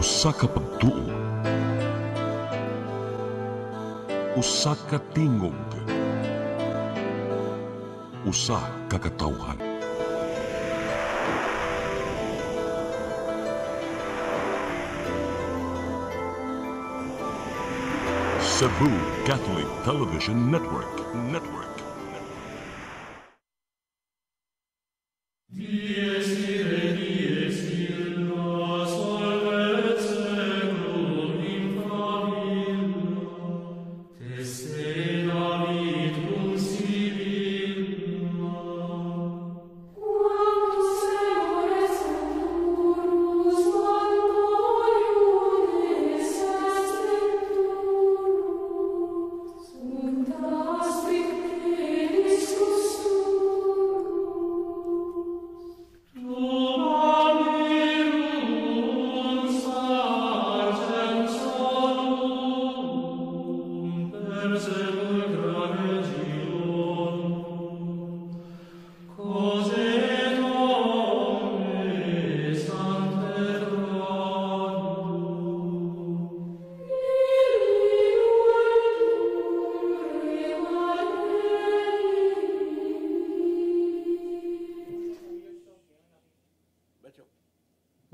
Usa ka pagtuo, usa ka tingog, usa ka katawhan. Cebu Catholic Television Network.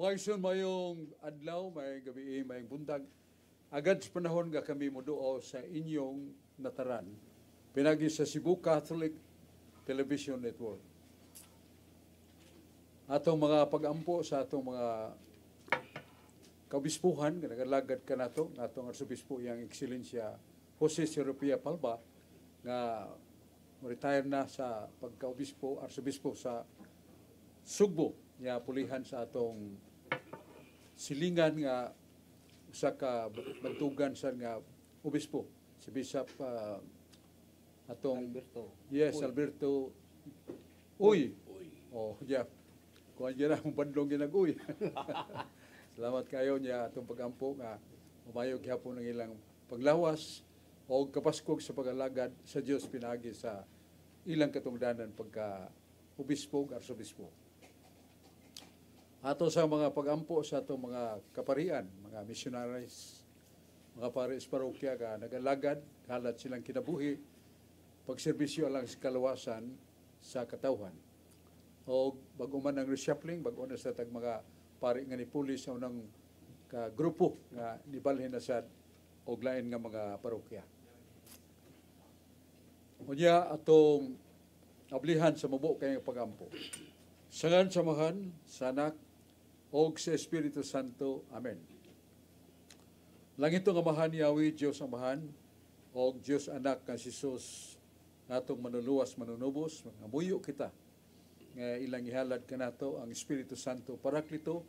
Mayroon mayong adlaw, may gabi, may buntag. Agad sa panahon nga kami moduo sa inyong nataran. Pinagi sa Cebu Catholic Television Network. Atong mga pag-ampo sa atong mga kaobispuhan, nagalagad ka nato, atong arsobispo yang Excelensya Jose Serapia Palba, nga retire na sa pagkaobispo, arsobispo sa Sugbo, nga pulihan sa atong silingan nga usa ka bantugan sa nga obispo si Bishop atong Alberto. Yes, Alberto Uy. Oh, yeah. Kuan gyud ang bandong ginaguy. Salamat kayo niya atong pagampo nga umayog gyapon ang ilang paglawas o kapaskog sa pagalagad sa Dios pinagi sa ilang katungdanan pagka obispo ug arsobispo. Ato sa mga pagampo sa atong mga kaparian, mga missionaries, mga pares parokya nga nagalagad, halat silang kinabuhi, pagserbisyo alang sa kalawasan sa katawhan. O bago man ang reshuffling, bago na sa tag mga pari nga ni pulis sa unang grupo nga nibalhin na sa og lain nga mga parokya. Unya atong ablihan sa mubo kay pagampo. Sangan samahan sa Anak og sa Espiritu Santo. Amen. Langito nga mahan Yahweh, Diyos Amahan, og Diyos Anak nga si Jesus, natong manuluwas, manunubos, ngamuyo kita, nga ilang ihalad ka nato, ang Espiritu Santo Paraklito,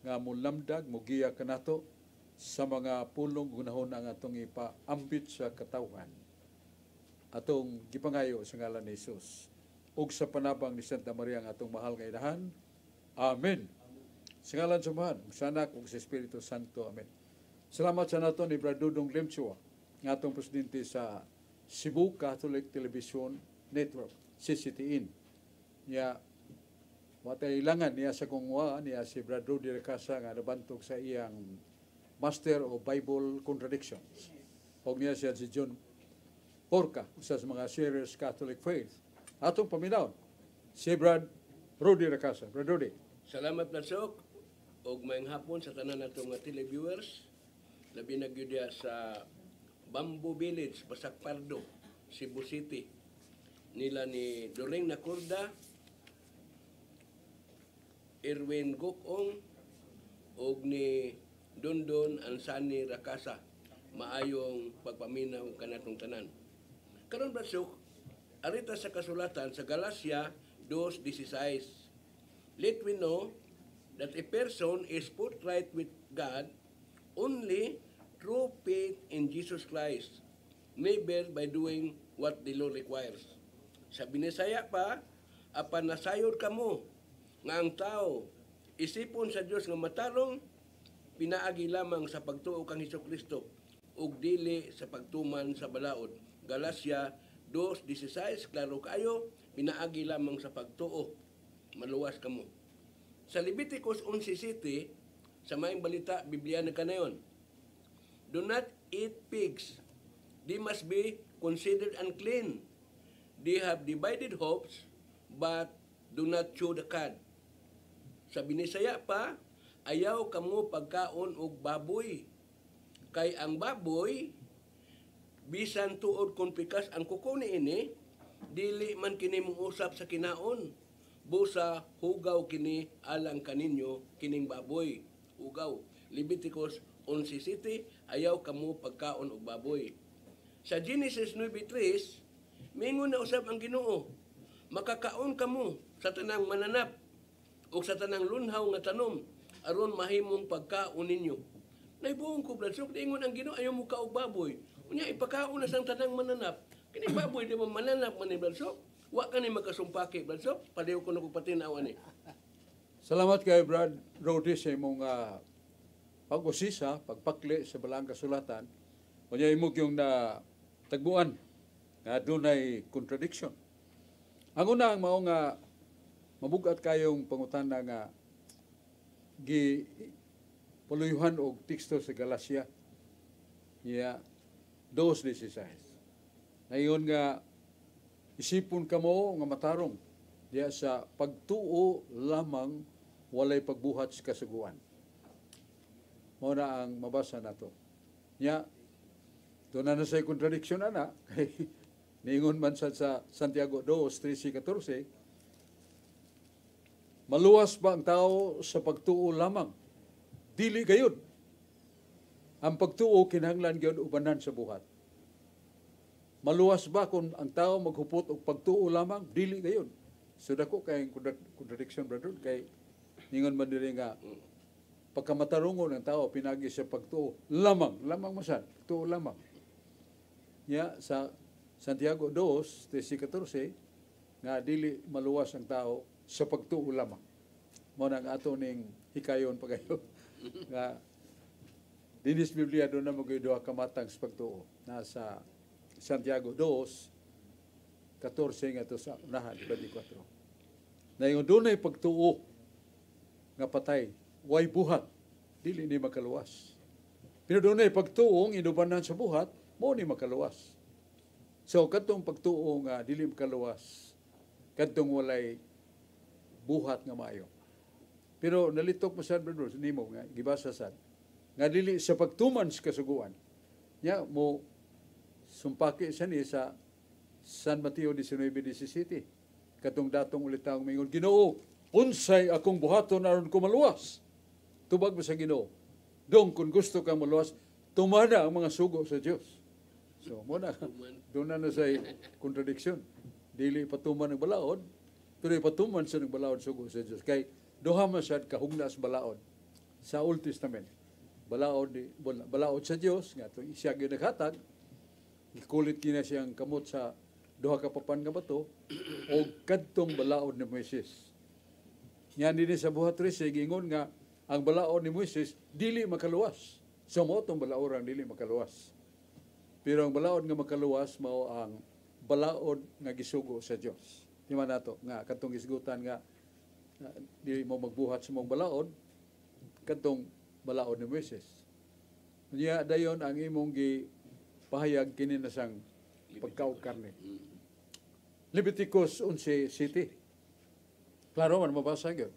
nga mulamdag, mugiya ka nato, sa mga pulong gunahon ang atong ipaambit sa katawhan. Atong gipangayo sa ngalan ni Jesus, ug sa panabang ni Santa Maria ang atong mahal nga inahan. Amen. Sa ngalan sa Amahan, sa Anak, ug sa Espiritu Santo. Amen. Salamat sa nato ni Brad Dudong Limchua, nga atong presidente sa Cebu Catholic Television Network, CCTN. Niya, watay ilangan niya sa kungwa, niya si Brad Rudy Recasa nga nabantog sa iyang Master of Bible Contradictions. O niya siya si John Porca, isa sa mga serious Catholic faith. Atong paminaw, si Brad Rudy Recasa. Brad Rudy. Salamat na sok. Og mayang hapon sa tanan nato nga televiewers. Labi na gyud diha sa Bamboo Village, Basak Pardo, Cebu City. Nila ni Doreng Nakurda, Erwin Gokong, og ni Dondon Ansani Rakasa. Maayong pagpaminaw kanatong tanan. Karon ba sok, arita sa kasulatan sa Galacia 2:16. Let we know that a person is put right with God only through faith in Jesus Christ, never by doing what the law requires. Sa Binisaya pa, apan nasayod kamo nga ang tao isipon sa Dios nga matarong, pinaagi lamang sa pagtuo kang Hesukristo ug dili sa pagtuman sa balaod. Galacia 2:16, klaro kayo, pinaagi lamang sa pagtuo, maluwas kamo. Sa Leviticus 11:7, sa maing balita, Biblia na kanayon. Do not eat pigs. They must be considered unclean. They have divided hopes, but do not chew the cud. Sa Binisaya pa, ayaw kamo pagkaon og baboy. Kay ang baboy, bisan tuod kung pikas ang kuko niini, dili man kini mong-usap sa kinaon. Busa hugaw kini alang kaninyo kining baboy. Hugaw. Leviticus 11:7, ayaw kamo pagkaon og baboy. Sa Genesis 9:3, mingon na usab ang Ginoo, makakaon kamo sa tanang mananap o sa tanang lunhaw nga tanom aron mahimong pagkaon ninyo. Naibuong ko bladsok, ingon ang Ginoo ayaw mo ka og baboy. Unya ipakaon na sang tanang mananap. Kini baboy di mo mananap man ni bladsok. Wa ka ni makasumpaki bladsok, padayon ko na ko patinaw ani. Salamat kay Brad Rodi sa imong pag-usisa, pagpakli sa balang kasulatan. Kunya imong yung na tagbuan nga dunay contradiction. Ang una ang mao nga mabugat kayong pangutana nga gi paluyuhan og teksto sa Galacia. Ya 2:16. Ngayon nga isipon kamo nga matarong diya sa pagtuo lamang walay pagbuhat sa kasuguan. Mao na ang mabasa nato. Nya doon na sa contradiction ana kay niingon man sa Santiago 2:13-14, maluwas ba ang tao sa pagtuo lamang? Dili gayud. Ang pagtuo kinahanglan gyud ubanan sa buhat. Maluwas ba kung ang tao maghupot og pagtuo lamang? Dili gayud. So dako kay contradiction brother kay ningon man diri nga pagkamatarungon ng tao pinagi sa pagtuo lamang masad, pagtuo lamang. Ya sa Santiago 2:13-14 nga dili maluwas ang tao sa pagtuo lamang. Mao nang ato ning hikayon pagayo nga dinis Biblia do na magay duha ka matang sa pagtuo. Nasa Santiago 2:14 nga to sa unahan 24. Na yung dunay pagtuo nga patay, way buhat, dili ni makaluwas. Pero dunay pagtuo nga inubanan sa buhat, mo ni makaluwas. So kadtong pagtuo nga dili makaluwas, kadtong walay buhat nga maayo. Pero nalitok mo sad brother nimo nga gibasa sad nga dili sa pagtuman sa kasuguan. Ya mo sumpaki sa ni sa San Mateo 19:17. Katong datong ulitaw mingon, Ginoo, unsay akong buhaton aron ko maluwas? Tubag mo sa Ginoo. Dong kung gusto kang maluwas, tumana ang mga sugo sa Dios. So mo na doon na sa contradiction. Dili patuman ng balaod, pero ipatuman sa ng balaod sugo sa Dios. Kay duha man sad kahugnas balaod sa Old Testament. Balaod sa Dios nga to siya gyud naghatag. Gikulit kina siyang kamot sa duha ka papan nga bato o kadtong balaod ni Moises. Yan din sa buhat 13 gingon nga ang balaod ni Moises dili makaluwas. So mo tong balaod ang dili makaluwas. Pero ang balaod nga makaluwas mao ang balaod nga gisugo sa Dios. Di man nato nga kadtong isgutan nga dili mo magbuhat sa mong balaod kadtong balaod ni Moises. Niya dayon ang imong pahayag kini na sang pagkaog karne. Leviticus 11:7. Klaro man mabasa gyud.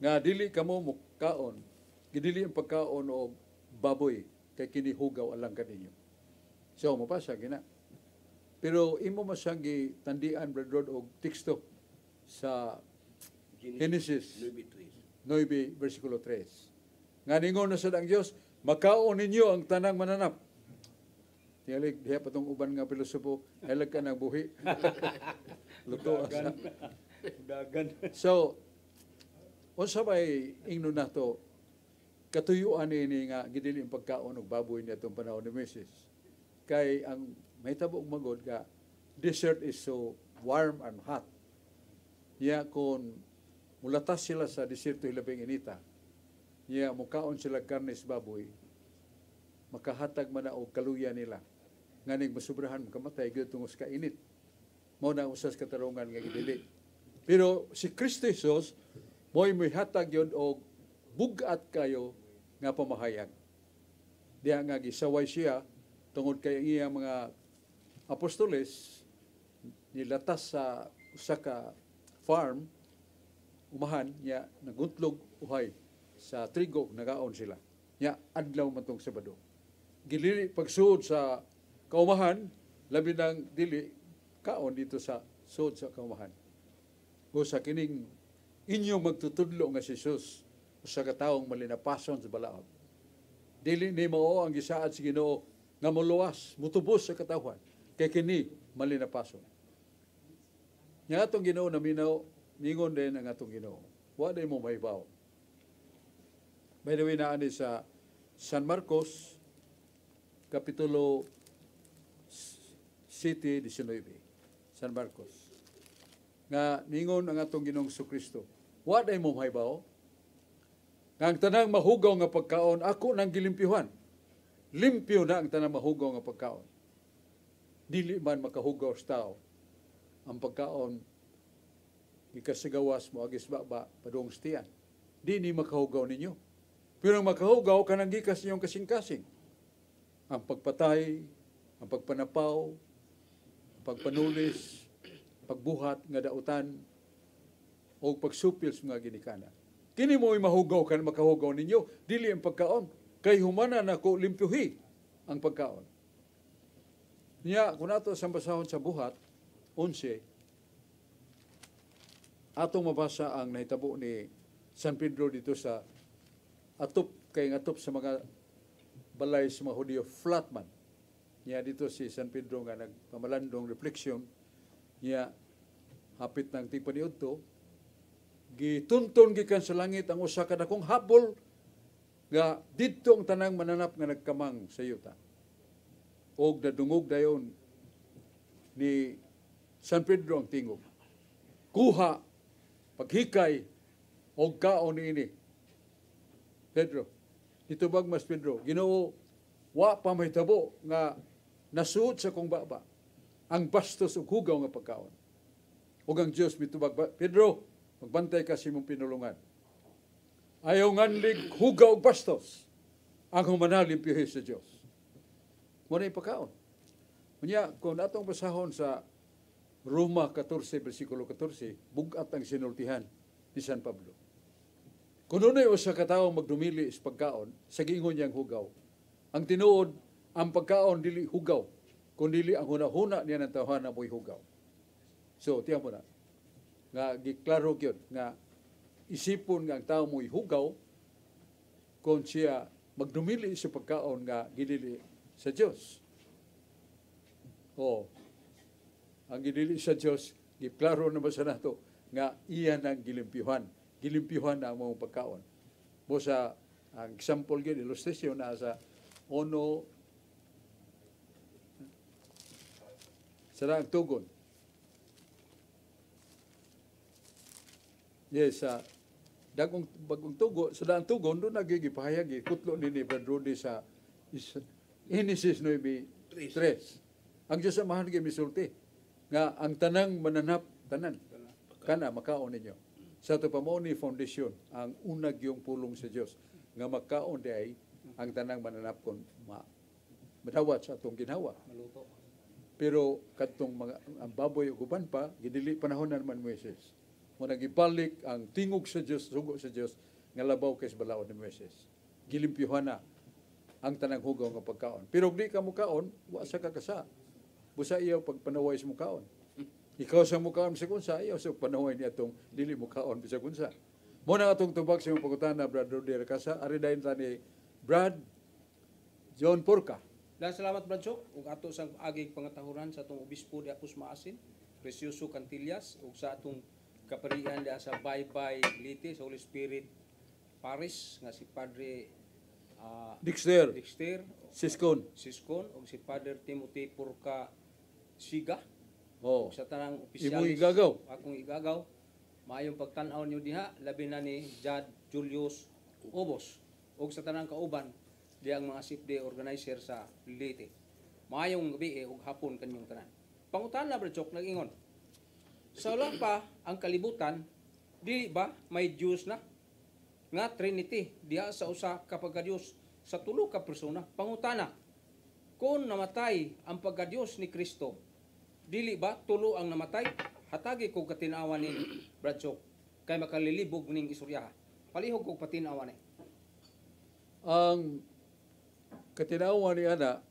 Nga dili kamo mukaon, gidili ang pagkaon og baboy kay kini hugaw alang kaninyo. So mabasa gina. Pero imo masang gitandian brother og teksto sa Genesis 9:3. Nga ningon na sad ang Dios, makaon ninyo ang tanang mananap. Tiyalig, diya patong uban nga pilosopo, halag ka ng buhi. Luto asa. Dagan. So, unsa bay ingnon nato katuyuan ini nga gidili ang pagkaon og baboy niya itong panahon ni Moises. Kay ang mahitabo og magod ka, desert is so warm and hot. Ya kung mulatas sila sa desierto hilabing inita, ya mukaon sila karne sa baboy, makahatag man na og kaluya nila. Nganing masubrahan makamatay gyud tungod sa kainit. Mao na usas katarungan nga gidili. Pero si Kristo Jesus mo'y hatag yun og bugat kayo nga pamahayag. Diya nga gisaway siya tungod kay iyang mga apostoles nilatas sa usa ka farm umahan niya naguntlog uhay sa trigo nagaon sila. Nya adlaw man tong Sabado. Gilili pagsuod sa kaumahan labi nang dili kaon dito sa suod sa kaumahan. O sa kining inyo magtutudlo nga si Jesus sa kataong malinapason sa balaod. Dili ni mao ang gisaad sa Ginoo nga muluwas, mutubos sa katawhan kay kini malinapason. Nga atong Ginoo na minaw, ningon din ang atong Ginoo. Wa day mo mahibaw. By the way, naani sa San Marcos, Kapitulo 7:19. San Marcos. Nga ningon ang atong Ginoong Jesucristo. Wa day mo mahibaw. Nga ang tanang mahugaw nga pagkaon, ako nang gilimpyuhan. Limpyo na ang tanang mahugaw nga pagkaon. Dili man makahugaw sa tao. Ang pagkaon, ikasigawas mo agis baba, padung stiyan. Di ni makahugaw ninyo. Pero ang makahugaw, kanang gikas ninyong kasing-kasing. Ang pagpatay, ang pagpanapaw, ang pagpanulis, pagbuhat nga dautan, o pagsupil sa mga ginikanan. Kini mo'y mahugaw kan makahugaw ninyo, dili ang pagkaon. Kay humana na ko limpyuhi ang pagkaon. Niya, kung nato sa basahon sa buhat, 11, atong mabasa ang nahitabo ni San Pedro dito sa atop, kay atop sa mga balay sa mga Hudyo, flatman. Niya dito si San Pedro nga nagpamalandong refleksyon, niya hapit ng tigpaniod to, gitunton gikan sa langit ang usa ka dakong habol nga didto ang tanang mananap nga nagkamang sa yuta. Og nadungog dayon ni San Pedro ang tingog. Kuha, paghikay, og kaon ini. Pedro, dito bag mas Pedro, Ginoo, wa pa may tabo nga nasuot sa kong baba ang bastos ug hugaw nga pagkaon. Ug ang Dios mitubag, Pedro, magbantay ka sa imong pinulungan. Ayaw nganlig hugaw ug bastos ang humanalimpihi sa Dios. Muna yung pagkaon. Kanya, kung atong basahon sa Roma 14, versikulo 14, bugat ang sinultihan ni San Pablo. Kung nunay o sa katao magdumili sa pagkaon, sa giingon niyang hugaw. Ang tinuod, ang pagkaon dili hugaw, kundi ang hunahuna niya ng tawhan na mo'y hugaw. So, tiyan mo na. Nga giklaro gyud nga isipon nga ang tao mo'y hugaw kung siya magdumili sa pagkaon nga gidili sa Dios. O ang gidili sa Dios giklaro naman sa nato nga iyan ang gilimpyuhan na ang mga pagkaon. Mo sa ang example gyud illustration na sa ono sa tugon. Yes, dagong bagong tugo, sa daang tugon, doon nagigipahayag, kutlo ni Brad Rudy sa Genesis 9:3. Ang Diyos amahan kayo misulti, nga ang tanang mananap, tanan, kana, makaon ninyo. Sa ito pa mo ni foundation, ang unag yung pulong sa Diyos, nga makaon di ay, ang tanang mananap kon madawat sa atong ginawa. Pero katong mga ang baboy ug uban pa, gidili panahon na naman Moises. Mo nagibalik ang tingog sa Dios, sugo sa Dios nga labaw kay sa balaod ni Moises. Gilimpyuhan na ang tanang hugaw nga pagkaon. Pero di ka mukaon, wa sa kakasa. Busa iyaw pagpanaway sa mukaon. Ikaw sa mukaon sa kunsa, iyaw sa panaway niya itong dili mukaon sa kunsa. Muna atong tubag sa mga pagutana, Brad Rodero Casa, ari dayon ta ni Brad John Porca. Dahil salamat, Brad Chok, ug ato sang agig pangatahuran sa atong obispo di Apus Maasin, Precioso Cantillas, ug sa atong kaparian diha sa Baybay Leyte sa Holy Spirit Parish nga si Padre Dexter Siskon Siskon. ug si Father Timothy Porca Siga. Oh. Sa tanang Imong opisyalis igagaw. akong igagaw, maayong pagtan-aw niyo diha, labi na ni Jud Julius Obos ug sa tanang kauban diha ang mga SIPD organizer sa Leyte. Maayong gabi ug hapon kanyong tanan. Pangutana, Brad Chok, nag-ingon, sa wala pa ang kalibutan, di ba may Diyos na? nga Trinity diha sa usa ka pagkadiyos sa tulo ka persona. Pangutana, kung namatay ang pagkadiyos ni Kristo, dili ba tulo ang namatay? Hatagi ko katinawan ni Bradshaw kay makalilibog ning istorya. Palihog ko patinawan ni. Ang katinawan ni ana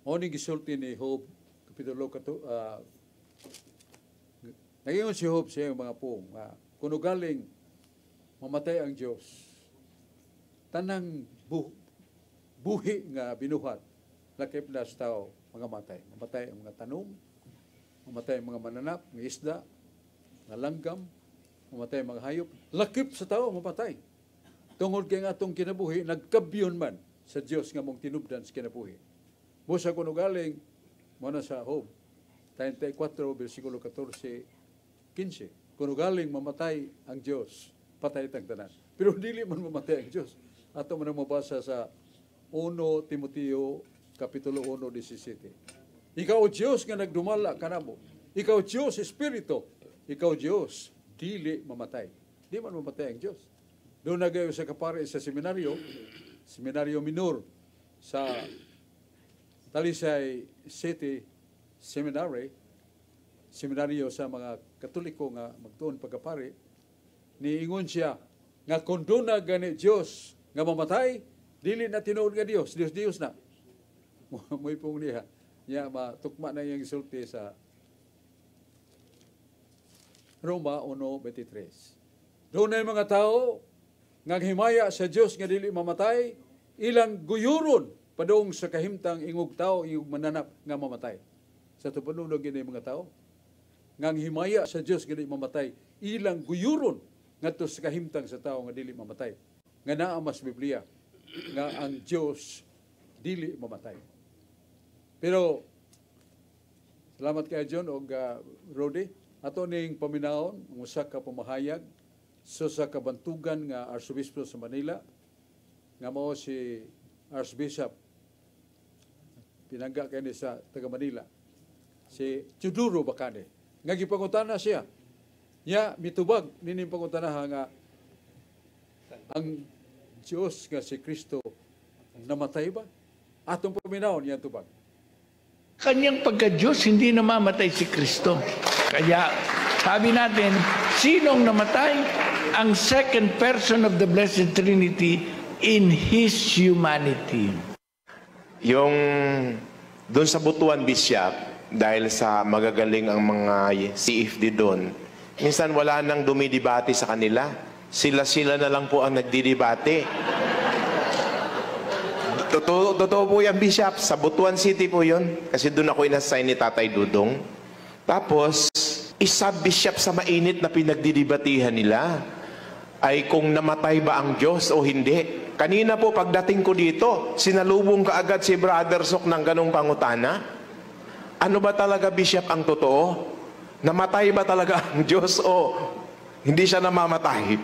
o ni gisulti ni Job kapitulo naging si Job siya yung mga pong kuno galing mamatay ang Dios tanang buhi nga binuhat lakip na sa tao mga matay. Mamatay ang mga tanom, mamatay ang mga mananap, mga isda, mga langgam, mamatay ang mga hayop. Lakip sa tao, mamatay. Tungod kay nga atong kinabuhi, nagkabyon man sa Dios nga mong tinubdan sa kinabuhi. Busa kuno galing, muna sa Job, 34, versikulo 14, 15. Kuno galing mamatay ang Dios, patay tang tanan. Pero dili man mamatay ang Dios. Ato man mabasa sa 1 Timoteo kapitulo 1:17. Ikaw o Diyos nga nagdumala kanamo. Ikaw Diyos Espiritu. Ikaw Diyos dili mamatay. Di man mamatay ang Diyos. Doon nagayo sa kapare sa seminaryo minor sa Talisay City seminaryo sa mga Katoliko nga magtuon pagkapare, niingon siya nga kung doon na gani Diyos nga mamatay, dili na tinuod nga Diyos na. Muy pong niya. Niya matukma na yung isulti sa Roma 1:23. Doon na yung mga tao nga himaya sa Diyos nga dili mamatay, ilang guyuron padung sa kahimtang ingog tao, ingog mananap nga mamatay. Sa tupanunog yun yung mga tao. Nga himaya sa Diyos nga dili mamatay, ilang guyuron nga to sa kahimtang sa tao nga dili mamatay. Nga naa mas Biblia nga ang Diyos dili mamatay. Pero salamat kay John og Rodi. Ato ning paminawon ang usa ka pamahayag sa kabantugan nga Arsobispo sa Manila nga mao si Archbishop pinangga kani sa taga Manila si Teodoro Bacane. Nga gipangutana siya. Nya mitubag nining pangutana nga ang Diyos nga si Kristo namatay ba? Atong paminawon yan tubag. Kanyang pagka-Diyos, hindi namamatay si Kristo. Kaya sabi natin, sinong namatay? Ang second person of the Blessed Trinity in His humanity. Yung doon sa Butuan Bishop, dahil sa magagaling ang mga CFD doon, minsan wala nang dumidibate sa kanila. Sila-sila na lang po ang nagdidibate. Totoo po yan, Bishop. Sa Butuan City po yun. Kasi doon ako inassign ni Tatay Dudong. Tapos, isa Bishop sa mainit na pinagdidibatihan nila ay kung namatay ba ang Diyos o hindi. Kanina po, pagdating ko dito, sinalubong kaagad si Brother Sok ng ganong pangutana. Ano ba talaga, Bishop, ang totoo? Namatay ba talaga ang Diyos o hindi siya namamatay?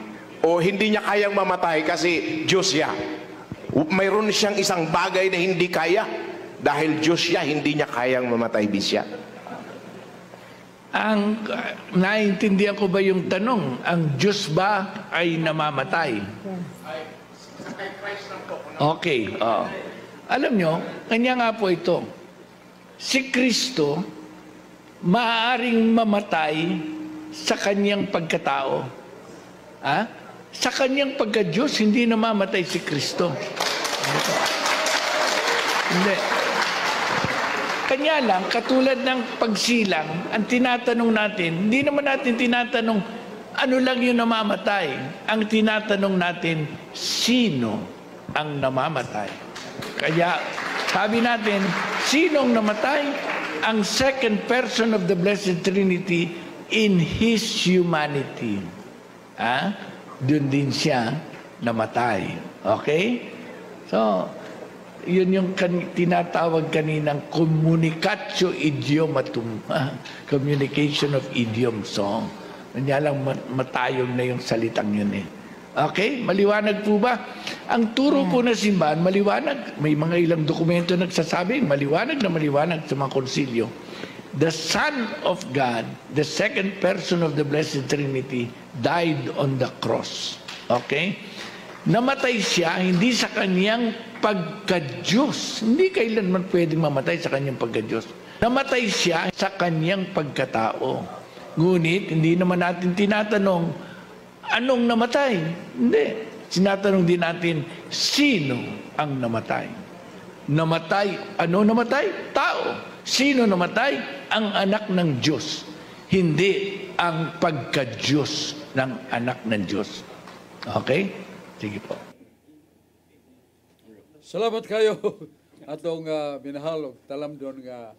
O hindi niya kayang mamatay kasi Diyos siya? Mayroon siyang isang bagay na hindi kaya dahil Diyos siya, hindi niya kayang mamatay, Bishop. Naintindihan ko ba yung tanong? Ang Diyos ba ay namamatay? Okay. Alam nyo, kanya nga po ito. Si Kristo maaaring mamatay sa kanyang pagkatao. Sa kanyang pagka-Diyos, hindi namamatay si Kristo. Hindi. Kanya lang, katulad ng pagsilang, ang tinatanong natin, hindi naman natin tinatanong ano lang yung namamatay. Ang tinatanong natin, sino ang namamatay? Kaya sabi natin, sinong namatay? Ang second person of the Blessed Trinity in His humanity. Doon din siya namatay. Okay? So, yun yung tinatawag kaninang communicatio idiomatum. Communication of idiom song. Kanya lang matayong na yung salitang yun eh. Okay? Maliwanag po ba? Ang turo po na simbahan, maliwanag. May mga ilang dokumento nagsasabi, maliwanag na maliwanag sa mga konsilyo. The Son of God, the second person of the Blessed Trinity, died on the cross. Okay? Namatay siya hindi sa kaniyang pagka-Diyos. Hindi kailanman pwedeng mamatay sa kaniyang pagka-Diyos. Namatay siya sa kaniyang pagkatao. Ngunit, hindi naman natin tinatanong, anong namatay? Hindi. Sinatanong din natin, sino ang namatay? Namatay, ano namatay? Tao. Sino namatay? Ang anak ng Diyos. Hindi ang pagka-Diyos ng anak ng Diyos. Okay? Sige po. Salamat kayo atong minahal og talamdon nga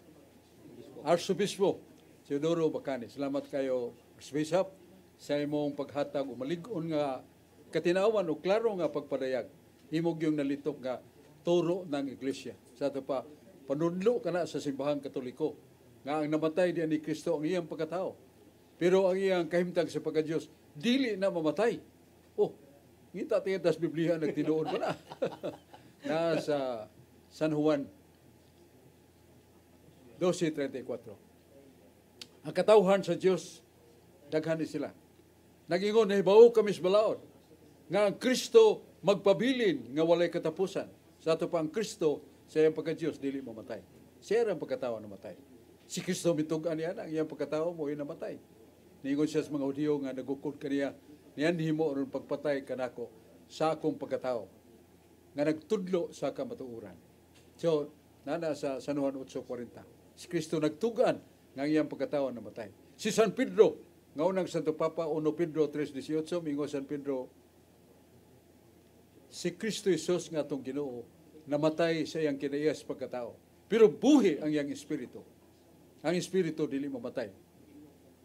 Arsobispo Teodoro Bacani. Salamat kayo, Archbishop, sa imong paghatag o malig-on nga katinawan o klaro nga pagpadayag. Imog yung nalitok nga turo ng Iglesia. Sa ito pa, panudlo ka na sa simbahang Katoliko nga ang namatay diyan ni Kristo ang iyang pagkatao. Pero ang iyang kahimtang sa pagka-Diyos, dili na mamatay. Oh, ngita tiyan sa Biblia nagtinuod pa na. Na sa San Juan 12:34. Ang katawhan sa Diyos, daghan ni sila. Nagingon, nahibaw kami sa balaod, nga ang Kristo magpabilin nga walay katapusan. Sa ato pa ang Kristo, sa iyang pagka-Diyos, dili mamatay. Siya ang pagkatao namatay. Si Kristo mitugan niya ang iyang pagkatao mo yung namatay. Ningon siya sa mga Hudiyo nga nagukod kaniya, niyan himo ron pagpatay kanako sa akong pagkatao nga nagtudlo sa kamatuuran. So, nana sa San Juan 8:40. Si Kristo nagtugan nga iyang pagkatao namatay. Si San Pedro, nga unang Santo Papa 1 Pedro 3:18, mingo San Pedro, si Kristo Jesus nga atong Ginoo namatay sa iyang kinayas pagkatao. Pero buhi ang iyang espiritu. Ang espiritu dili mamatay.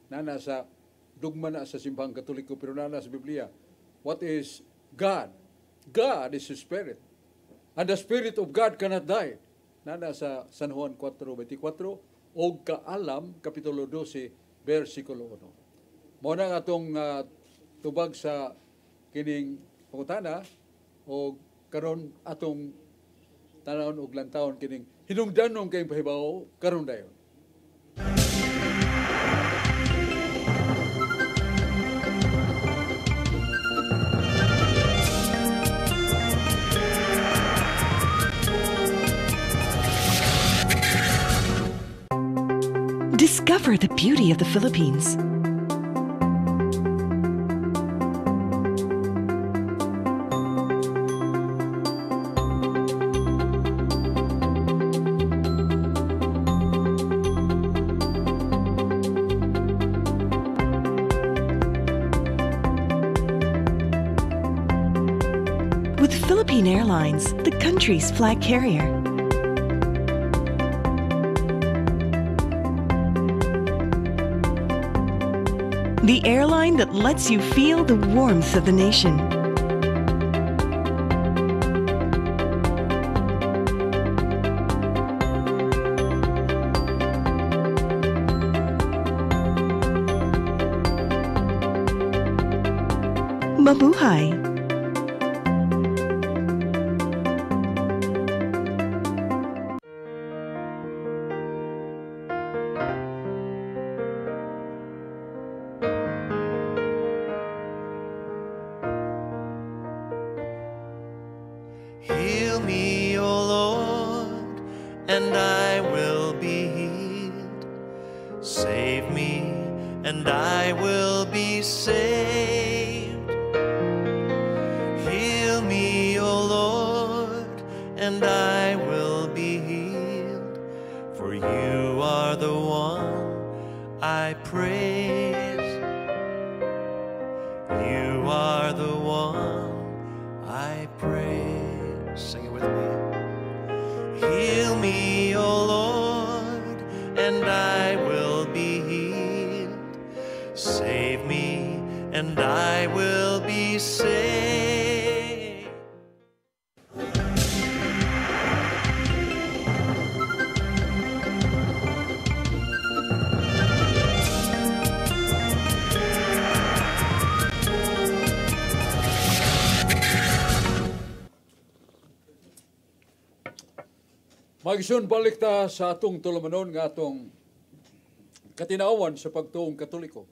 Nana sa dugma na sa simbahang Katoliko, pero nana sa Biblia, what is God? God is a spirit. And the Spirit of God cannot die. Nana sa San Juan 4:24 o Kaalam, Kapitulo 12, versikulo 1. Mao na atong tubag sa kining pangutana o karon atong tanawon og lantawon kining hinungdanon kay pahibaw karon dayon. Discover the beauty of the Philippines. With Philippine Airlines, the country's flag carrier. The airline that lets you feel the warmth of the nation. Mabuhay! Heal me, O Lord, and I will be healed. Save me, and I will be saved. Heal me, O Lord, and I will be healed. For you are the one I praise. You are the one I praise. Sing it with me. Heal me, O Lord, and I will be healed. Save me, and I will be saved. Magsun balik ta sa atong tulumanon nga atong katinawan sa pagtuong Katoliko.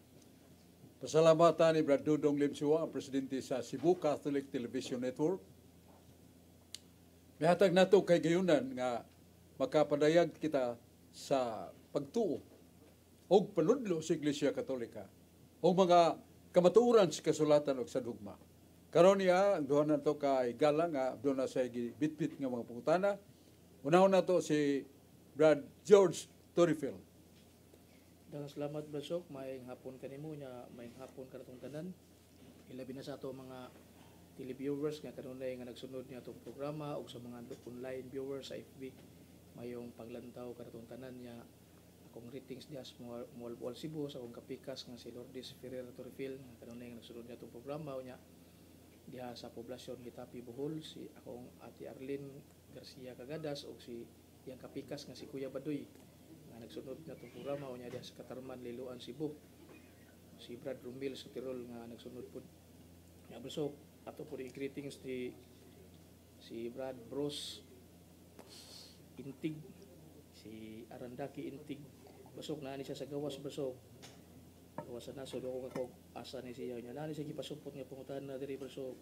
Pasalamatan ni Brad Dudong Limsiwa, ang presidente sa Cebu Catholic Television Network. Mihatag nato kay gayunan nga makapadayag kita sa pagtuo o panudlo sa Iglesia Katolika o mga kamatuuran sa kasulatan o sa dugma. Karon niya, ang duha na to kay Galang, nga doon na sa bitbit nga mga pangutana. Unahon na to si Brad George Torifil. Daghang salamat Brasok, maayong hapon kanimo nya, maayong hapon kanatong tanan. Ilabi na sa ato mga televiewers nga kanunay nga nagsunod niya atong programa ug sa mga online viewers sa FB. Mayong paglantaw kanatong tanan niya. Akong greetings diha sa Mualboal Cebu sa akong kapikas nga si Lourdes Ferreira Torifil nga kanunay nga nagsunod niya atong programa nya. Diha sa poblasyon Hitapi Bohol si akong Ate Arlene Garcia Cagadas ug si iyang kapikas nga si Kuya Badoy nga nagsunod na itong programa o niya diya sa Katarman, Liloan, Cebu. Si Brad Romil sa Tirol nga nagsunod po. Nga Brasok, ato po rin greetings ni si Brad Bros Intig, si Arandaki Intig. Brasok, naani siya sa gawas Brasok. Gawas na nasod ako kakog asa ni siya niya. Naani siya gipasupot nga pungutan na diri Brasok.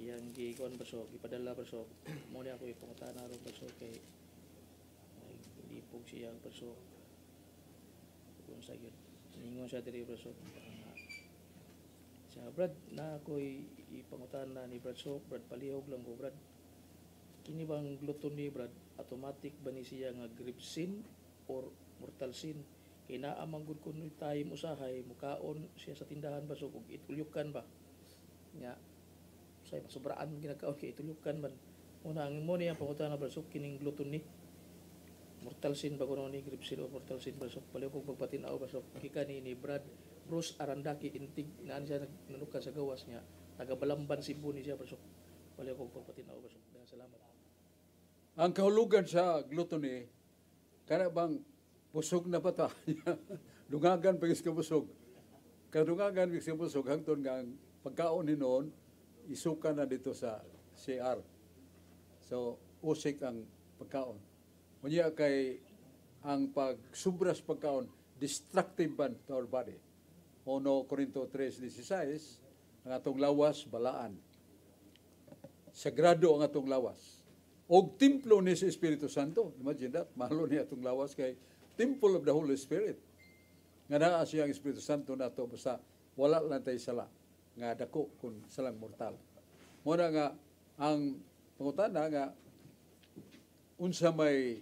Iyang gikuan Brasok, ipadala Brasok. Muna ako ipungutan na rin Brasok kay lipog siya Brasok. Kung sa yun, ningon siya diri Brasok. Sa Brad, na ako'y ipangutan na ni Brasok, Brad palihog lang ko Brad. Kini bang gluton ni Brad, automatic ba ni siya nga grip sin or mortal sin? Kaya naamanggod ko no time usahay, mukaon siya sa tindahan Brasok, ug itulyukan ba? Nga, say sobraan ginakaon kay itulyukan man. Una, ang mo niya pangutan na Brasok, kining gluton ni. Mortal sin ba kuno ni grip sin o mortal sin Brasok pala ko pagpatinaw Brasok kika ni Brad Bruce Arandaki Intig naan siya nanukan sa gawas niya taga Balamban Cebu ni siya Brasok pala ko pagpatinaw Brasok. Salamat. Ang kahulugan sa gluttony kana bang busog na bata dungagan pagis ka busog kadungagan pagis ka busog hangtod nga ang pagkaon ni noon isuka na dito sa CR so usik ang pagkaon. Unya kay ang pagsubras pagkaon destructive ban to our body. 1 Corinto 3:16 ang atong lawas balaan. Sagrado ang atong lawas. Og templo ni sa Espiritu Santo. Imagine that, mahalo ni atong lawas kay temple of the Holy Spirit. Nga naa siya ang Espiritu Santo nato basta wala lang tay sala nga dako kun salang mortal. Muna nga ang pangutana nga unsa may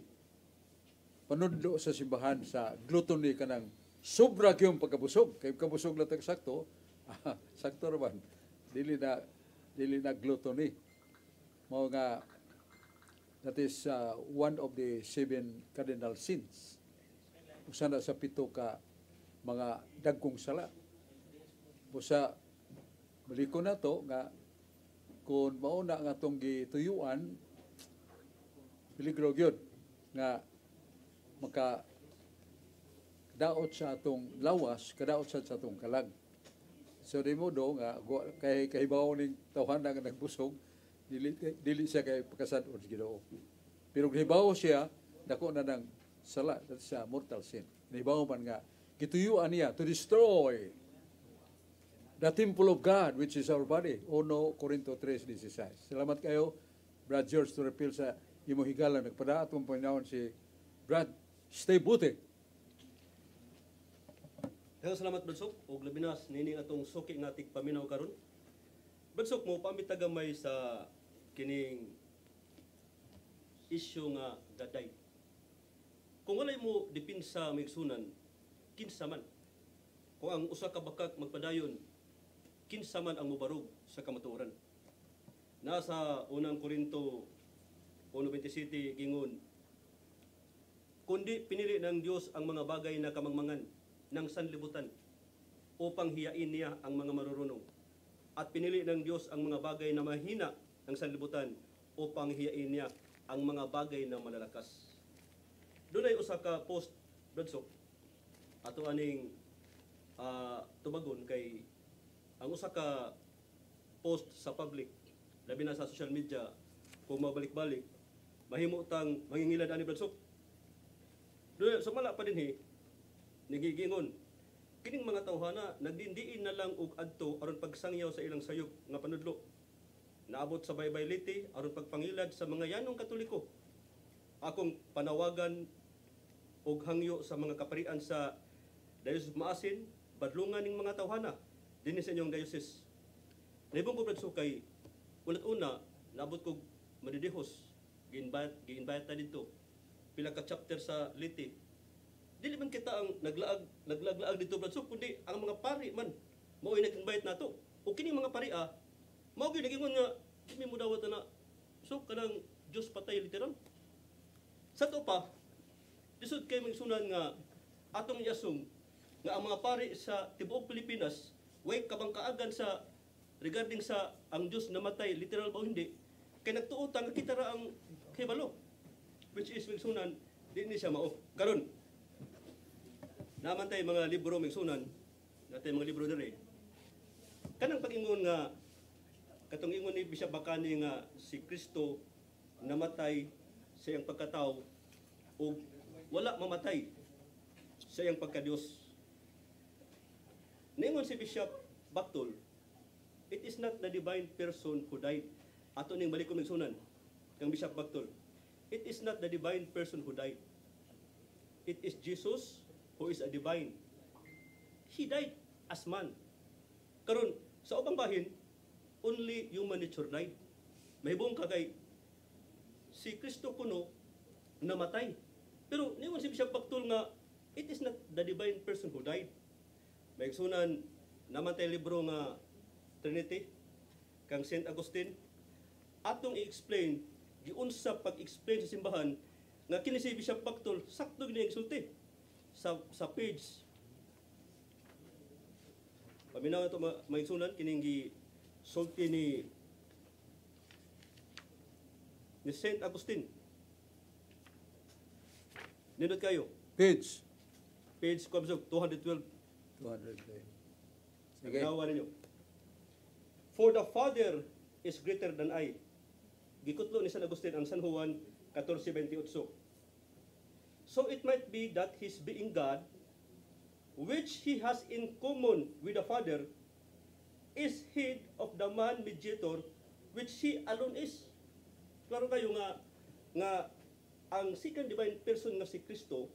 panudlo sa simbahan sa gluttony kanang sobra kayong pagkabusog kay kabusog lang tag sakto sakto raman dili na gluttony mao nga that is one of the 7 cardinal sins usa na sa 7 ka mga dagkong sala busa maliko na to nga kung mao na nga atong gituyuan peligro gyud nga maka daot sa atong lawas, kadaot sa atong kalag. So di mo do nga kay kahibaw ning tawhan nga nagbusog, dili siya kay pagkasad-on sa Ginoo. Pero kahibaw siya dako na nang sala sa mortal sin. Nahibaw man nga gituyuan niya to destroy the temple of God which is our body. 1 Corinto 3:16. Salamat kayo Brad George Torifil sa imo higala nagpada atong panahon si Brad stay buti. Daghang salamat Bradsok ug labi na nining atong suki nga tigpaminaw karon. Bradsok mo pamitagamay sa kining isyu nga gaday. Kung walay mo dipinsa migsunan kinsa man. Kung ang usa ka bakak magpadayon kinsa man ang mobarog sa kamatuoran. Nasa 1 Corinto 1:27 gingon kundi pinili ng Diyos ang mga bagay na kamangmangan ng sanlibutan upang hiyain niya ang mga marurunong. At pinili ng Diyos ang mga bagay na mahina ng sanlibutan upang hiyain niya ang mga bagay na malalakas. Doon ay usa ka post, Bradsok, ato aning tubagon kay ang usa ka post sa public, labi na sa social media, kung mabalik-balik, mahimo tang mangingilad ani Bradsok. Doon, sumala pa din nagigingon kining mga tawhana nagdindiin na lang og adto aron pagsangyaw sa ilang sayop nga panudlo. Naabot sa baybayliti aron pagpangilad sa mga yanong Katoliko. Akong panawagan og hangyo sa mga kaparian sa Diocese of Maasin, badlungan ning mga tawhana dinhi sa inyong diocese. Naibong ko brad kay unat-una naabot ko madidihos gi-invite ta dito pila ka chapter sa Liti. Dili man kita ang naglaag dito brad kundi ang mga pari man mao ay nag-invite nato. O kini mga pari mao gyud nagingon nga dili mo dawat na so kanang Dios patay literal. Sa to pa lisod kay migsunan nga atong yasong nga ang mga pari sa tibuok Pilipinas way kabangkaagan sa regarding sa ang Dios namatay literal ba o hindi kay nagtuotang nga kita ra ang hibalo, which is migsunan di ni siya mao. Karon naman tay mga libro migsunan natay mga libro diri kanang pag-ingon nga katong ingon ni Bishop Bacani nga si Kristo namatay sa iyang pagkatao o wala mamatay sa iyang pagka-Dios. Ningon si Bishop Bactol, it is not the divine person who died. Ato ning balik ko migsunan kang Bishop Bactol. It is not the divine person who died. It is Jesus who is a divine. He died as man. Karon sa ubang bahin, only human nature died. Mahibong kagay si Kristo kuno namatay. Pero ningon si Bishop Bactol nga it is not the divine person who died. Maigsunan naman tayo libro nga Trinity kang St. Augustine atong i-explain giunsa pag-explain sa simbahan nga kini si Bishop Bactol sakto gini sulti sa page paminaw ito maigsunan kining sulti ni St. Augustine. Nindot kayo Page kwabsog 212. 200. Sige. Ninyo. For the Father is greater than I. Gikutlo ni San Agustin ang San Juan 14:28. So it might be that his being God, which he has in common with the Father, is head of the man mediator, which he alone is. Klaro kayo nga ang second divine person nga si Kristo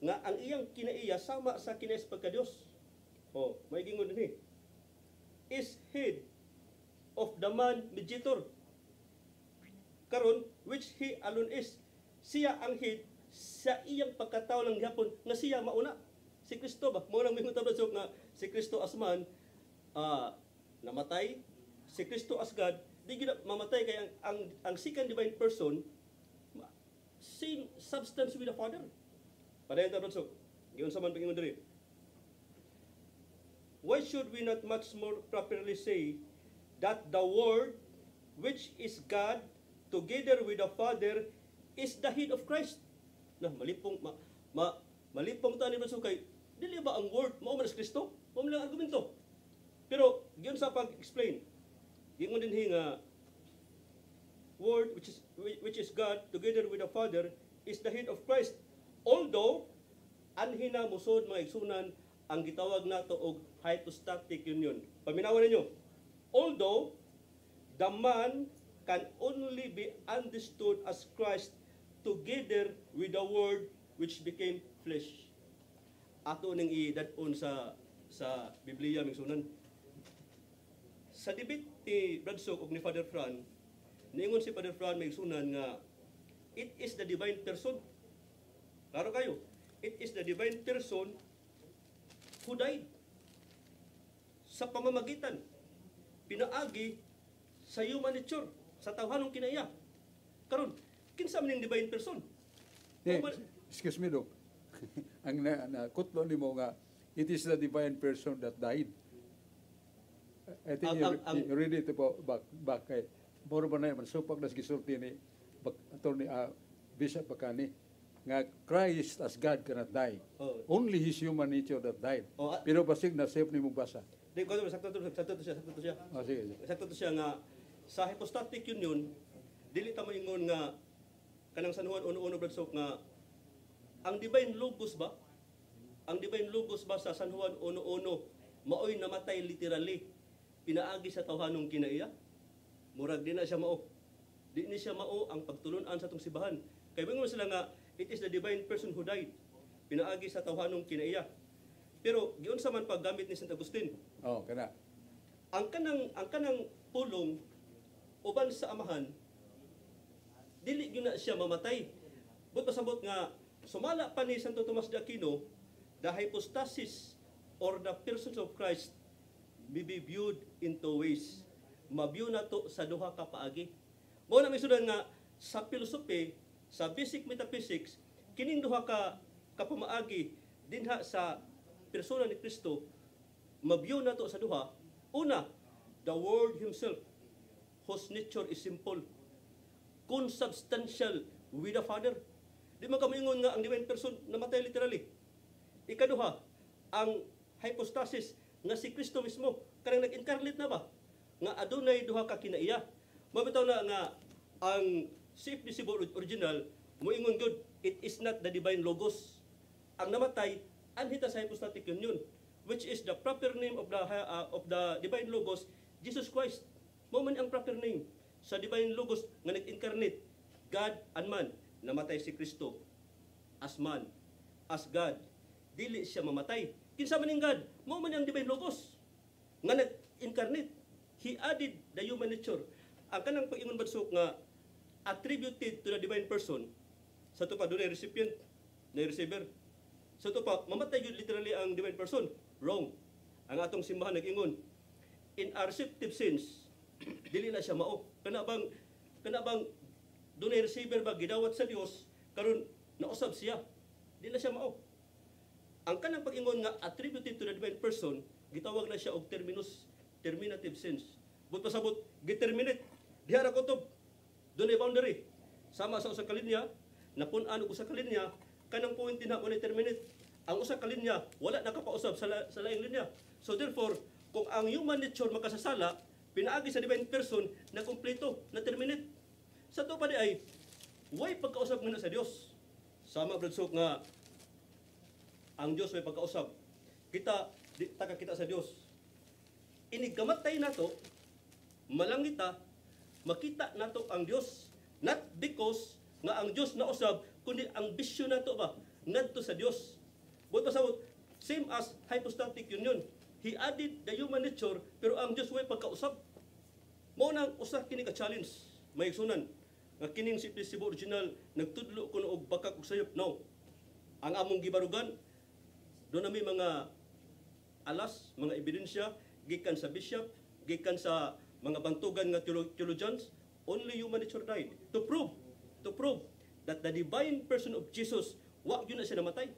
nga ang iyang kinaiya sama sa kinais pagka-Dios. May gingon din is head of the man mediator. Karon which he alone is. Siya ang head sa iyang pagkatao lang gihapon nga siya mauna. Si Kristo ba? Mo nang mingon tabasok nga si Kristo as man namatay. Si Kristo as God di gid mamatay kay ang second divine person same substance with the Father. Padayon ta bro. Giun sa man pangingon diri. Why should we not much more properly say that the Word, which is God, together with the Father, is the head of Christ? Malipong malipong ta ni bro kay dili ba ang Word mao man si Kristo? Mao man ang argumento. Pero giun sa pag-explain, giingon din nga Word which is God together with the Father is the head of Christ. Although anhina musod mga igsunan ang gitawag nato og hypostatic union. Paminawan ninyo. Although the man can only be understood as Christ together with the Word which became flesh. Ato ning idad-on sa Biblia migsunan. Sa debate ni Bradshaw ug ni Father Fran, niingon si Father Fran migsunan nga it is the divine person. Klaro kayo, it is the divine person who died sa pamamagitan pinaagi sa human nature, sa tawhanong kinaiya. Karon, kinsa man ning divine person? Excuse me, Doc. Ang nakutlo ni mo nga, it is the divine person that died. I think you read it back kay Moro ba na yun, supag na gisulti ni Attorney Bishop Bacani nga Christ as God cannot die. Only his human nature that died. Pero basig na safe ni mo basa. Di ko sakto to siya. Sige. Sakto to siya nga sa hypostatic union dili ta moingon nga kanang San Juan 1:1 Bradshaw nga ang divine logos ba ang divine logos ba sa San Juan 1:1 maoy namatay literally pinaagi sa tawhanong kinaiya? Murag di na siya mao. Di ni siya mao ang pagtulunan sa atong simbahan. Kay bingon sila nga it is the divine person who died. Pinaagi sa tawhanong kinaiya. Pero giunsa man paggamit ni St. Agustin? Oh, kana. Ang kanang pulong uban sa amahan dili gyud na siya mamatay. But pasabot nga sumala pa ni Santo Tomas de Aquino, the hypostasis or the persons of Christ may be viewed in two ways. Mabiyuh na to sa duha ka paagi. Mao na misudan nga sa philosophy, sa basic metaphysics, kining duha ka pamaagi dinha sa persona ni Kristo, mabiyuh na to sa duha. Una, the Word Himself, whose nature is simple, consubstantial with the Father. Di man kamaingon nga ang divine person namatay literally. Ikaduha, ang hypostasis nga si Kristo mismo kanang nag-incarnate na ba? Nga adunay duha ka kinaiya. Mabitaw na nga ang CFDC original moingon gud it is not the divine logos. Ang namatay anhita sa hypostatic union, which is the proper name of the divine logos, Jesus Christ. Mao man ang proper name sa divine logos nga nag-incarnate, God and man. Namatay si Kristo as man, as God. Dili siya mamatay. Kinsa man ning God? Mao man ang divine logos nga nag-incarnate. He added the human nature. Ang kanang pag-ingon badsok nga attributed to the divine person, sa to pa dunay recipient, na receiver. Sa to pa mamatay yun literally ang divine person. Wrong. Ang atong simbahan nag-ingon, in a receptive sense, dili na siya mao. Kana bang dunay receiver ba gidawat sa Dios karon nausab siya? Dili na siya mao. Ang kanang pag-ingon nga attributed to the divine person, gitawag na siya og terminative sense. But pasabot giterminate diha ra kutob. Dunay boundary. Sama sa usa ka linya, napun-an og usa ka linya, kanang point dinha mo terminate. Ang usa ka linya wala nakapausab sa laing linya. So therefore, kung ang human nature makasasala, pinaagi sa divine person na kumpleto, na terminate. Sa to pa di ay way pagkausap nga sa Dios. Sama bradsok nga ang Dios may pagkausap. Kita di taka kita sa Dios. Inigamatay nato, malangita, makita nato ang Dios, not because nga ang Dios na usab, kundi ang bisyo nato ba ngadto sa Dios. Buot pasabot, same as hypostatic union. He added the human nature, pero ang Dios way pagkausab. Mao nang usa kini ka challenge may igsunan nga kining si Cebu original nagtudlo kuno og bakak ug sayop. No. Ang among gibarugan do na may mga alas, mga ebidensya gikan sa bishop, gikan sa mga bantugan nga theologians. Only human nature died to prove that the divine person of Jesus wa gyud na siya namatay.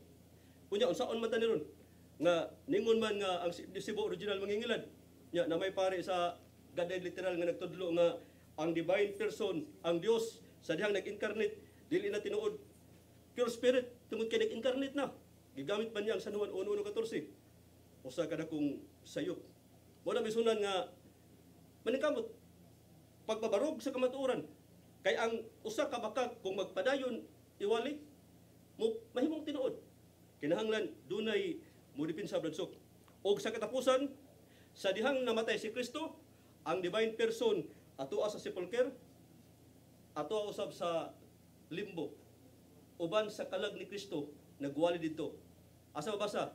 Unya unsaon man ta ni ron nga ningon man nga ang Cebu original mangingilad nya na may pare sa gaday literal nga nagtudlo nga ang divine person, ang Dios sa dihang nag-incarnate dili na tinuod pure spirit tungod kay nag-incarnate na. Gigamit pa niya ang San Juan 1:14. Usa ka dakong sayop. Wala misunan nga maningkamot pagbabarog sa kamatuoran kay ang usa ka bakak kung magpadayon iwali mo mahimong tinuod. Kinahanglan dunay modipinsa bradsok. Og sa katapusan sa dihang namatay si Kristo, ang divine person atoa sa sepulcher, atoa usab sa limbo. Uban sa kalag ni Kristo nagwali didto. Asa mabasa?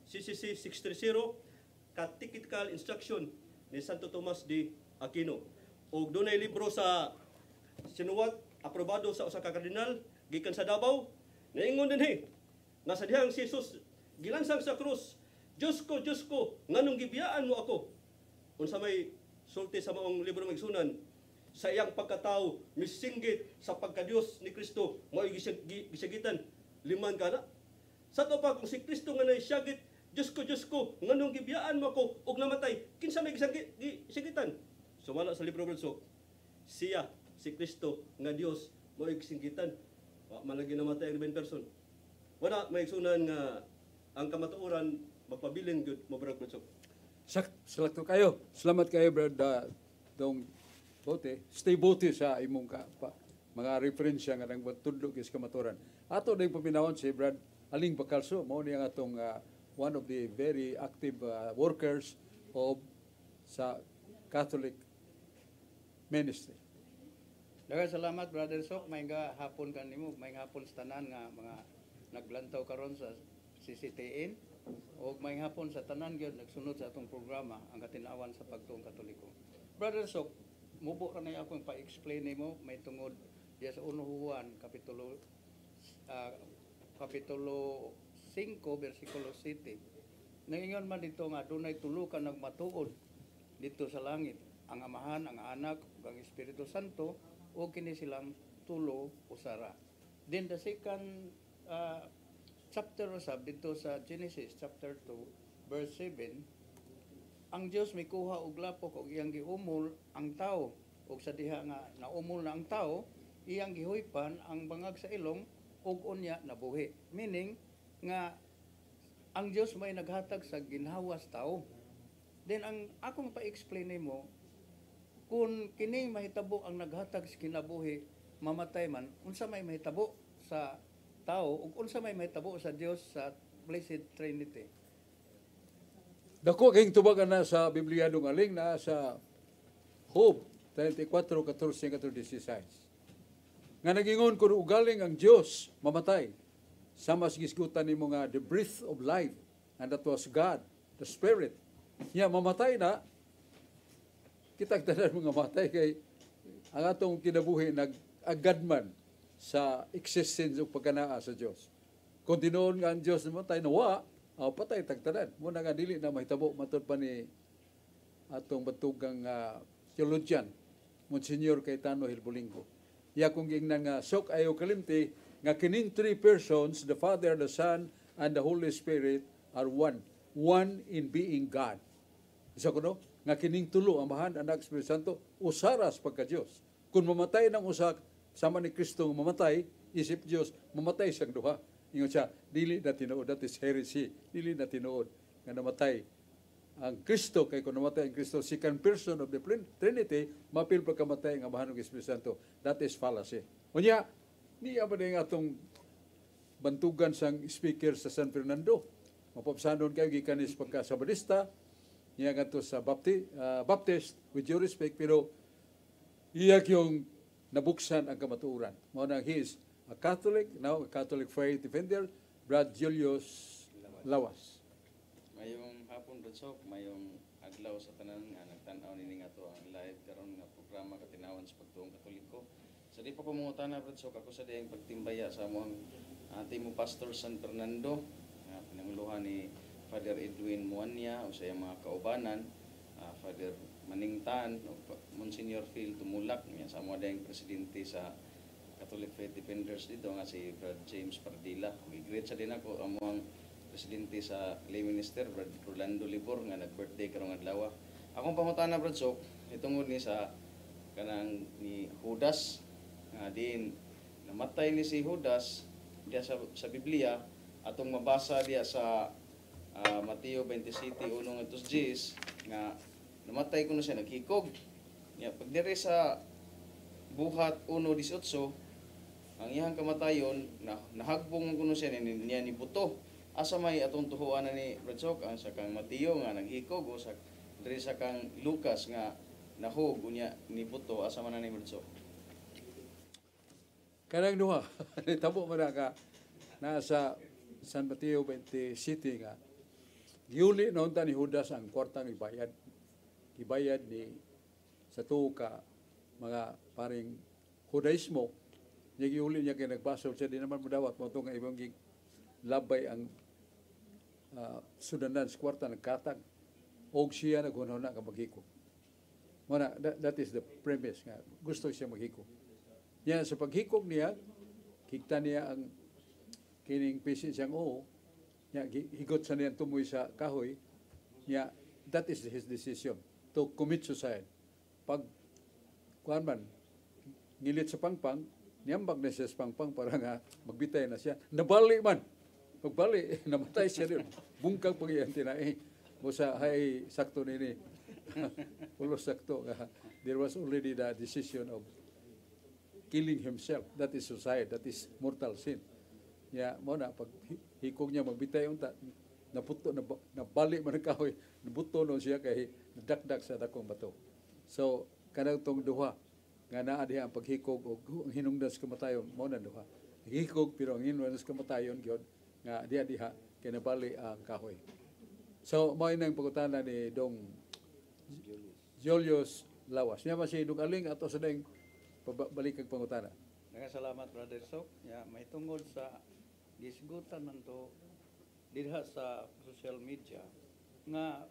CCC 630 Catechetical Instruction ni Santo Tomas de Aquino. Og dunay libro sa sinuwat aprobado sa usa ka kardinal gikan sa Davao, naingon dinhi nga sa dihang si Jesus gilansang sa krus, Diyos ko, nganong gibiyaan mo ako? Unsa may sulti sa maong libro magsunan, sa iyang pagkatao misinggit sa pagkadiyos ni Kristo mao gisagitan liman kana. Sa to pa kung si Kristo nga naisagit, Diyos ko, nganong gibiyaan mo ako og namatay, kinsa may gisagitan? Sumala sa libro bradsok, siya si Kristo nga Dios mao gisagitan. Wa man lagi namatay ang divine person. Wala may sunan nga ang kamatuoran magpabilin gud mo brad bradsok. Salamat kayo. Salamat kayo, Brad Dong Bote. Stay bote sa imong mga referensya nga nang tudlo kis kamaturan. Ato ding paminawon si Brad Aling Bacalso, mao ni ang atong one of the very active workers of sa Catholic ministry. Daghang salamat, Brother Sok. May nga hapon kanimo, may hapon sa tanan nga mga naglantaw karon sa CCTN o may hapon sa tanan gyud nagsunod sa atong programa ang katinawan sa pagtuong Katoliko. Brother Sok, mubo ra na akong pa-explain nimo may tungod diya sa 1 Juan kapitulo 5 versikulo 7. Nangingon man dito nga dunay tulo ka nagmatuod dito sa langit, ang Amahan, ang Anak, ug ang Espiritu Santo, o kini silang tulo usara. Then the second chapter usab dito sa Genesis chapter 2 verse 7, ang Dios may kuha og lapok og iyang giumol ang tao, ug sa diha nga naumol na ang tao, iyang gihuypan ang bangag sa ilong ug unya nabuhi. Meaning nga ang Dios may naghatag sa ginhawas tao. Then ang akong pa-explain nimo, kung kining mahitabo ang naghatag sa kinabuhi, mamatay man, unsa may mahitabo sa tao ug unsa may mahitabo sa Dios sa Blessed Trinity. Dako kayong tubagan na sa Biblia dong aling na sa Job 34:14-16. Nga nagingon kung ugaling ang Dios mamatay, sama sa gisgutan nimo nga the breath of life, and that was God, the Spirit. Niya mamatay na, kitang tanan mga matay kay ang atong kinabuhi nag-agadman sa existence o pagkanaa sa Dios. Kung tinuon nga ang Dios namatay nawa, patay tagtanan. Muna nga dili na mahitabo matod pa ni atong batugang theologian Monsignor Cayetano Hilbolinggo. Ya kung gingnan nga sok ayo kalimti nga kining three persons, the Father, the Son, and the Holy Spirit are one. One in being God. Isa ko no? Nga kining tulo, Amahan, Anak, Espiritu Santo, usaras pagka Diyos. Kung mamatay ng usak, sama ni Kristo mamatay, isip Diyos, mamatay siyang duha. Ingon siya, dili na tinuod, that is heresy, dili na tinuod, nga namatay ang Kristo, kay kung namatay ang Kristo, second person of the Trinity, mapil pagkamatay ang Amahan ng Espiritu Santo. That is fallacy. Unya, niya ba na atong bantugan sang speaker sa San Fernando? Mapapsanon kayo, gikanis pagka Sabadista, niya nga to sa Baptist, with due respect, pero iyak yung nabuksan ang kamatuuran. Muna he is a Catholic, now a Catholic faith defender, Brad Julius Lawas. Mayong hapon, Brad Sok, mayong adlaw sa tanan nga nagtan-aw nini nga to ang live karon nga programa katinawan sa pagtuong Katoliko. Sa di pa pamungutana, Brad Sok, ako sa diyang pagtimbaya sa among mo Pastor San Fernando, pinanguluhan ni Father Edwin Muanya o sa mga kaubanan, Father Maningtan o Monsignor Phil Tumulak, sa mga dayang presidente sa Catholic Faith Defenders dito nga si Brad James Pardila. I-greet sa din ako ang presidente sa lay minister, Brad Rolando Libor, nga nag-birthday karong adlaw. Akong pangutana, Brad Sok, itungod ni sa kanang ni Judas, nga din namatay ni si Judas diya sa Biblia, atong mabasa diya sa Mateo 27:1-10 nga namatay kuno siya naghikog. Pag dire sa buhat 1:18, ang iyang kamatayon nahagbong kuno siya niya ni buto. Asa may atong tuhuan ni Brad Sok ang sa kang Mateo nga naghikog o sa dire sa kang Lucas nga nahug unya ni buto, asa man ni Brad Sok? Kanang duha, tabo mo na ka nasa San Mateo 27 nga giuli noon ta ni Judas ang kwartang ibayad. Ibayad ni sa tuo ka mga paring Judaismo. Niya giuli niya kay nagbasol siya, di naman mudawat mo itong ibang labay ang sudanan sa kwarta nagkatag. Og siya naghunahuna ka maghikog. Muna, that is the premise nga. Gusto siya maghikog. Niya sa paghikog niya, higta niya ang kining pisi siyang niya higot sa niya tumoy sa kahoy, niya that is his decision to commit suicide. Pag kuan man ngilit sa pangpang, niyambag na siya sa pangpang para nga magbitay na siya. Nabali man. Pagbali, namatay siya rin. Bungkag pag-iyan tinai. Musa hay sakto nini. Ulo sakto. There was already the decision of killing himself. That is suicide. That is mortal sin. Ya, mo na pag hikog niya magbitay unta naputo nabali man ang kahoy, nabuto no siya kay nadakdak sa dakong bato. So kanang tong duha nga naa diha ang paghikog og ang hinungdan sa kamatayon mo na duha. Hikog pero ang hinungdan sa kamatayon gyud nga diha kay nabali ang kahoy. So mao nang pagutana ni Dong Julius Lawas. Niya man si Dong Aling ato sa ding pabalik kag pangutana. Nagasalamat Brother Sok. Ya, may tungod sa gisgutan nanto diha sa social media nga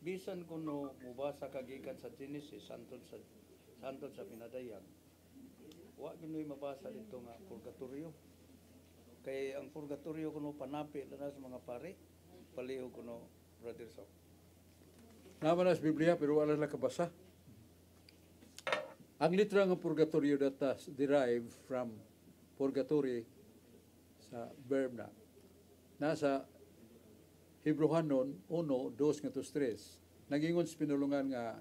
bisan kuno mubasa kagikan sa Genesis santod sa pinadayan wa ginoy mabasa dito nga purgatorio kay ang purgatorio kuno panapi na sa mga pare paliho kuno Brother Sok. Naman sa Biblia pero wala na kabasa. Ang literal ng purgatorio datas derived from purgatory sa verb na. Nasa Hebrewanon 1:2 ngadto 3. Nagingon sa pinulungan nga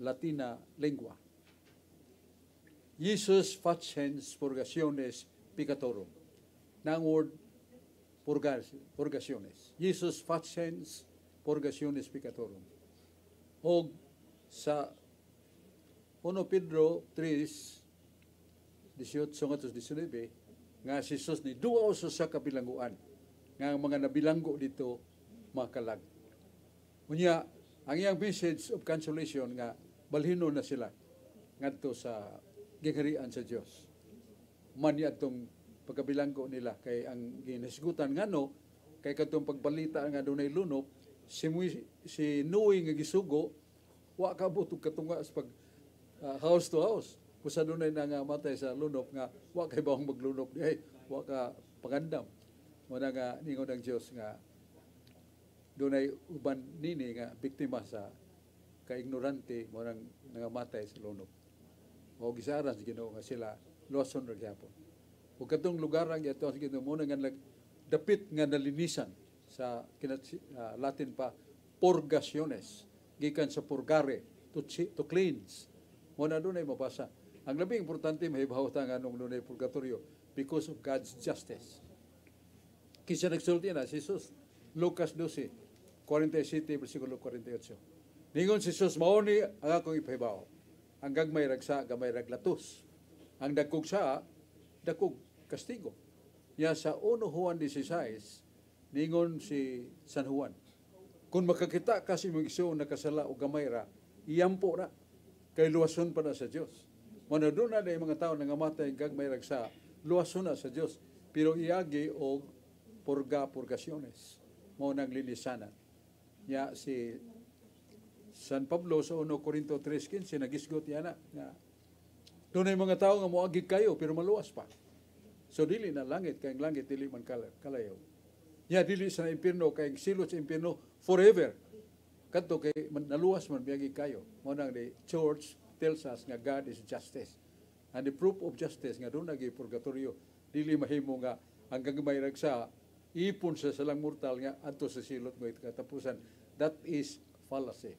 Latina lingua. Jesus facens purgationes peccatorum. Na ang word purgationes. Jesus facens purgationes peccatorum. O sa 1 Pedro 3:18-19 nga si Jesus ni duwa sa kabilangguan nga ang mga nabilanggo dito makalag. Unya ang iyang message of consolation nga balhino na sila ngadto sa giharian sa Dios. Man atong pagkabilanggo nila kay ang ginasigutan ngano kay kadtong pagbalita nga dunay lunop si Noe nga gisugo wa kabot og katunga sa pag house to house. Kusa dunay nangamatay sa lunop nga wa kay bawang maglunop di wa ka pagandam. Muna nga ningon ng Diyos nga dunay uban nini nga biktima sa kaignorante mo nang nangamatay sa lunop. O gisaran sa Ginoo nga sila luwason ra gyapon. Ug kadtong lugar ang ito sa Ginoo mo nga dapit nga nalinisan sa Latin pa purgationes gikan sa purgare to cleanse. Mo na dunay mabasa. Ang labing importante mahibaw ta nga nung dunay purgatorio because of God's justice. Kinsa nagsulti na si Jesus Lucas 12:47 bersikulo 48. Ningon si Jesus mao ni ang akong ipahibaw. Ang gagmay ragsa gamay raglatos. Ang dakog sa dakog kastigo. Ya sa 1 Juan 16 ningon si San Juan. Kung makakita ka si mag-igsoon nakasala o gamay ra, iyampo na kay luwason pa na sa Dios. Mano doon na yung mga tao nangamatay gagmay ragsa, luwason na sa Dios. Pero iagi o purgaciones mo nang linisanan. Ya si San Pablo sa 1 Corinto 3:15 nagisgot yana nga doon ay mga tao nga moagi kayo pero maluwas pa. So dili na langit kay langit dili man kalayo. Ya dili sa impierno kay silot sa impierno forever. Kadto kay naluwas man biagi kayo. Mo nang the church tells us nga God is justice. And the proof of justice nga doon nagi purgatorio dili mahimo nga ang gagmay ragsa ipon sa salang mortal nga adto sa silot mo katapusan. That is fallacy.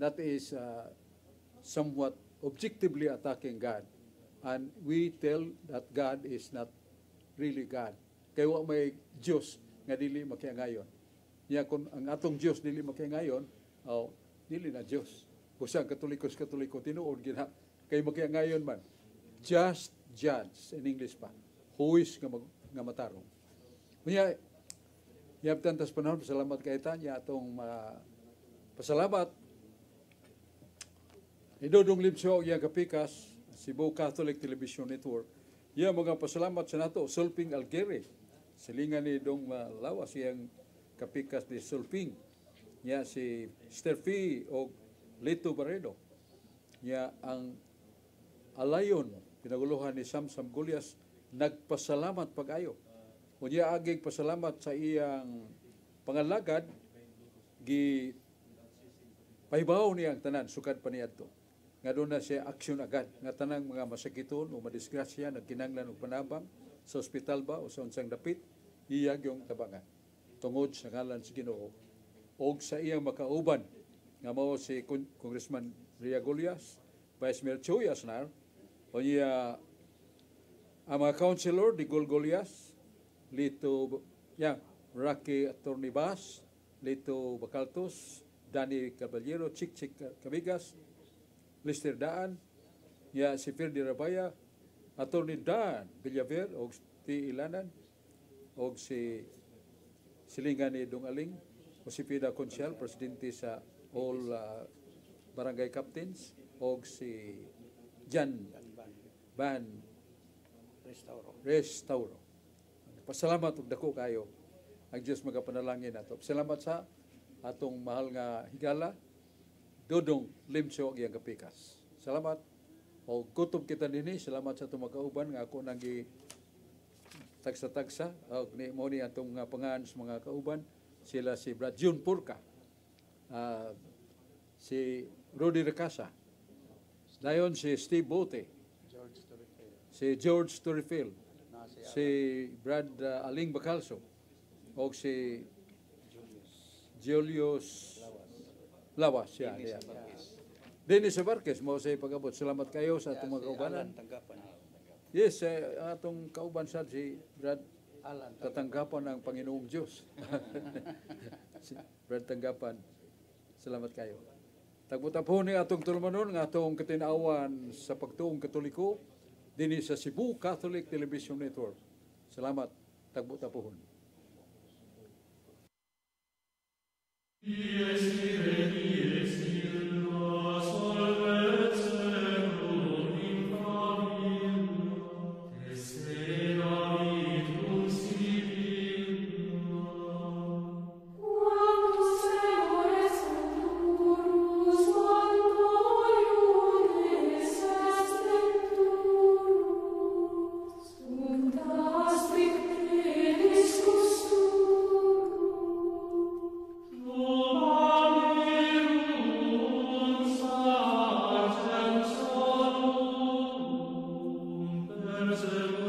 That is somewhat objectively attacking God. And we tell that God is not really God. Kaya wa may Diyos nga dili makiangayon. Niya kung ang atong Diyos dili makiangayon, dili na Diyos. Kusang katoliko tinuod gina kay makiangayon man. Just judge in English pa. Huwis nga matarong. Niya yaptan tas panahon pasalamat kay tanya atong pasalamat Idodong Limsyo iya kapikas Cebu Catholic Television Network. Iya mga pasalamat sa nato Sulping Algeri. Silingan ni Dong Lawas iyang kapikas ni Sulping. Ya si Sterfi o Lito Barredo. Ya ang alayon pinaguluhan ni Sam Gulyas nagpasalamat pag-ayo. Unya agig pasalamat sa iyang pangalagad gi pahibaw niya ang tanan sukad pa niadto. Nga doon na siya aksyon agad nga tanang mga masakiton o madisgrasya nagkinanglan og panabang sa ospital ba o sa unsang dapit iyag yung tabangan tungod sa ngalan sa Ginoo og sa iyang makauban nga mao si Congressman Ria Golias, Vice Mayor Choy Asnar, o niya ang mga councilor di Golias, Lito Rocky Attorney Bas, Lito Bacaltos, Danny Caballero, Chick Cabigas, Lister Daan, si Ferdi Rabaya, Attorney Dan Villaver, o T. Ilanan, o si Silingan ni Dong Aling, o si Pida Consial, presidente sa all barangay captains, o si Jan Van Restauro. Pasalamat ug dako kayo ang Dios magapanalangin nato. Salamat sa atong mahal nga higala Dodong Limso iyang kapikas. Salamat. O kutob kita dinhi, salamat sa atong magkauban nga ako nang tagsa-tagsa og ni mo ni atong pangan sa mga kauban, sila si Brad June Purka, si Rudy Recasa, dayon si Steve Bote, si George Torrefield, si Brad Aling Bacalso, o si Julius Lawas. Dennis Vargas, mo sa pag-abot. Salamat kayo sa atong mga kaubanan. Yes, atong kauban sa si Brad tatanggapan ang Panginoong Diyos. Si Brad tanggapan. Salamat kayo. Tagbuta po ni atong tulumanon nga atong katinawan sa pagtuong Katoliko dinhi sa Cebu Catholic Television Network. Salamat. Tagbuta po. Preserve